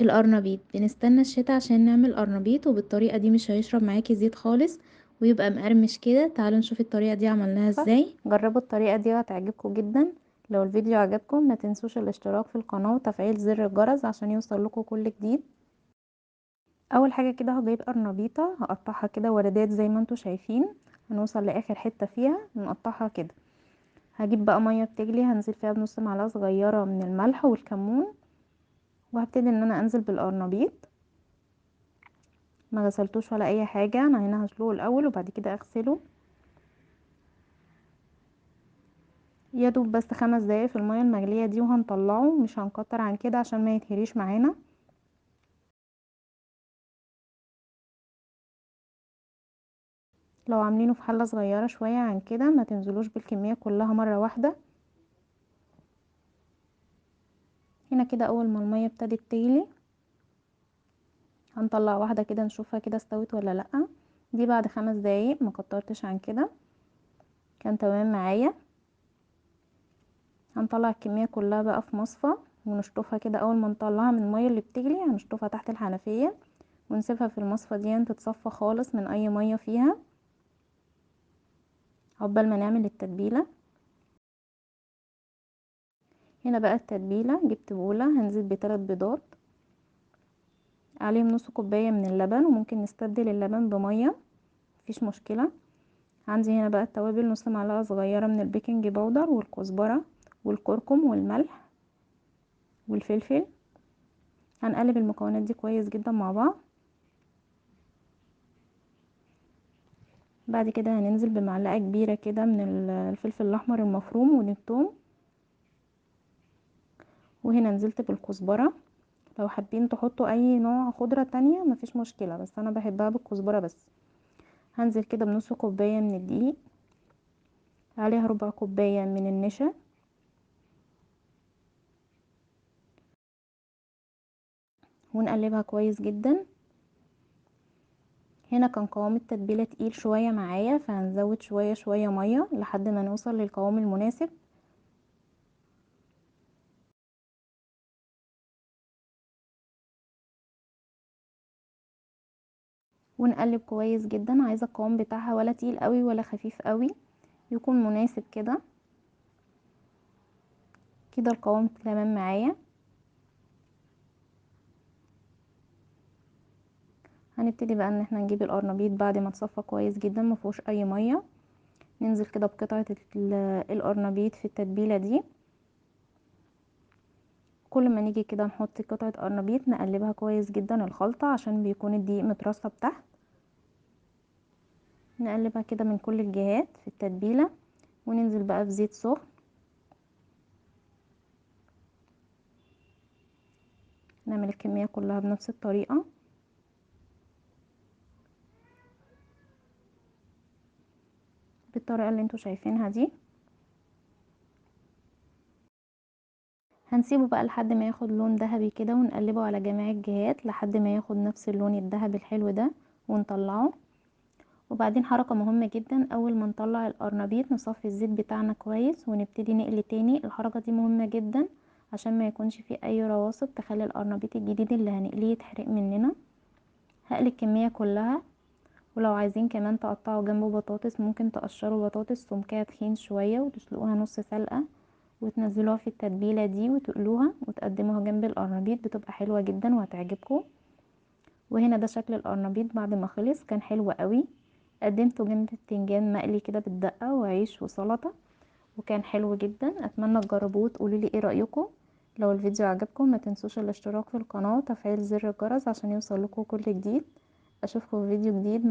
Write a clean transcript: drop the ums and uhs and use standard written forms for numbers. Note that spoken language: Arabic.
القرنبيط بنستنى الشتا عشان نعمل قرنبيط، وبالطريقة دي مش هيشرب معاكي زيت خالص ويبقى مقرمش كده. تعالوا نشوف الطريقة دي عملناها ازاي. جربوا الطريقة دي وهتعجبكم جدا. لو الفيديو عجبكم ما تنسوش الاشتراك في القناة وتفعيل زر الجرس عشان يوصل لكم كل جديد. اول حاجة كده هجيب قرنبيطة هقطعها كده وردات زي ما انتوا شايفين، هنوصل لاخر حتة فيها نقطعها كده. هجيب بقى مية بتغلي هنزل فيها بنص معلقة صغيرة من الملح والكمون، وهبتدي ان انا انزل بالقرنبيط. ما غسلتوش ولا اي حاجة، انا هنا هسلقه الاول وبعد كده اغسله. يا دوب بس 5 دقايق في المية المغلية دي وهنطلعه، مش هنكتر عن كده عشان ما يتهريش معانا. لو عاملينه في حلة صغيرة شوية عن كده ما تنزلوش بالكمية كلها مرة واحدة. هنا كده اول ما المية ابتدت تغلي هنطلع واحدة كده نشوفها كده استوت ولا لأ. دي بعد 5 دقايق، ما كترتش عن كده، كان تمام معايا. هنطلع الكمية كلها بقى في مصفى ونشطفها كده. اول ما نطلعها من المية اللي بتغلي هنشطفها تحت الحنفية ونسيبها في المصفى دي تتصفى خالص من اي مية فيها عقبال ما نعمل التتبيلة. هنا بقى التتبيلة، جبت بولة هنزل ب3 بيضات عليهم نص كوباية من اللبن، وممكن نستبدل اللبن بمية مفيش مشكلة. عندي هنا بقى التوابل، نص معلقة صغيرة من البيكنج باودر والكزبرة والكركم والملح والفلفل. هنقلب المكونات دي كويس جدا مع بعض. بعد كده هننزل بمعلقة كبيرة كده من الفلفل الاحمر المفروم والثوم، وهنا نزلت بالكزبرة. لو حابين تحطوا اي نوع خضرة تانية مفيش مشكلة، بس انا بحبها بالكزبرة بس. هنزل كده بنص كوباية من الدقيق، عليها ربع كوباية من النشا، ونقلبها كويس جدا. هنا كان قوام التتبيلة تقيل شوية معايا، فهنزود شوية شوية مية لحد ما نوصل للقوام المناسب. ونقلب كويس جدا. عايزة القوام بتاعها ولا تقيل قوي ولا خفيف قوي، يكون مناسب كده. كده القوام تمام معايا. هنبتدي بقى ان احنا نجيب القرنبيط بعد ما تصفى كويس جدا مفيهوش اي مية. ننزل كده بقطعة القرنبيط في التتبيلة دي. كل ما نيجي كده نحط قطعة قرنبيط نقلبها كويس جدا الخلطة عشان بيكون الدقيق مترسب تحت. نقلبها كده من كل الجهات في التتبيلة، وننزل بقى في زيت سخن. نعمل الكمية كلها بنفس الطريقة. بالطريقة اللي انتوا شايفينها دي. هنسيبه بقى لحد ما ياخد لون ذهبي كده، ونقلبه على جميع الجهات لحد ما ياخد نفس اللون الذهبي الحلو ده ونطلعه. وبعدين حركة مهمة جدا، اول ما نطلع القرنبيط نصفي الزيت بتاعنا كويس ونبتدي نقلي تاني. الحركة دي مهمة جدا عشان ما يكونش فيه اي رواسب تخلي القرنبيط الجديد اللي هنقليه يتحرق مننا. هقلي الكمية كلها. ولو عايزين كمان تقطعوا جنبه بطاطس ممكن تقشروا بطاطس سمكها تخين شوية وتسلقوها نص سلقة وتنزلوها في التتبيلة دي وتقلوها وتقدموها جنب القرنبيط، بتبقى حلوة جدا وهتعجبكم. وهنا ده شكل القرنبيط بعد ما خلص، كان حلو قوي. قدمته جنب بتنجان مقلي كده بالدقة وعيش وسلطة، وكان حلو جدا. اتمنى تجربوه وتقولوا لي ايه رأيكم. لو الفيديو عجبكم ما تنسوش الاشتراك في القناة وتفعيل زر الجرس عشان يوصل لكم كل جديد. اشوفكم في فيديو جديد.